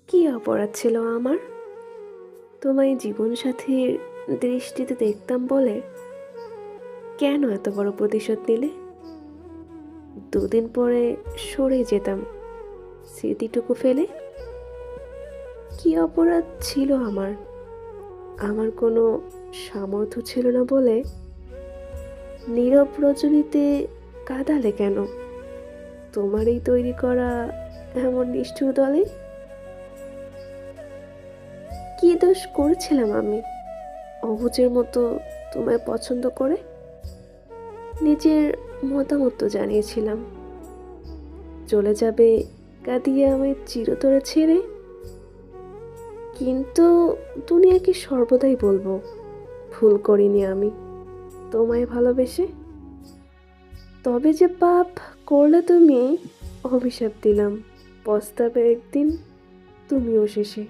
কি অপরাধ ছিল আমার? তোমায় জীবনসাথীর দৃষ্টিতে দেখতাম বলে কেন এত বড় প্রতিশোধ নিলে? দুদিন পরে সরে যেতাম স্মৃতিটুকু ফেলে। কি অপরাধ ছিল আমার? আমার কোনো সামর্থ্য ছিল না বলে নীরব রজনীতে কাঁদালে কেন তোমারই তৈরি করা এমন নিষ্ঠুর দলে? কি দোষ করেছিলাম আমি অবুঝের মতো তোমায় পছন্দ করে? নিজের মতামত তো জানিয়েছিলাম, চলে যাবে কাঁদিয়ে আমায় চিরতরে ছেড়ে। কিন্তু দুনিয়াকে সর্বদাই বলবো ভুল করিনি আমি তোমায় ভালোবেসে। তবে যে পাপ করলে তুমি, অভিশাপ দিলাম পস্তাবে একদিন তুমিও শেষে।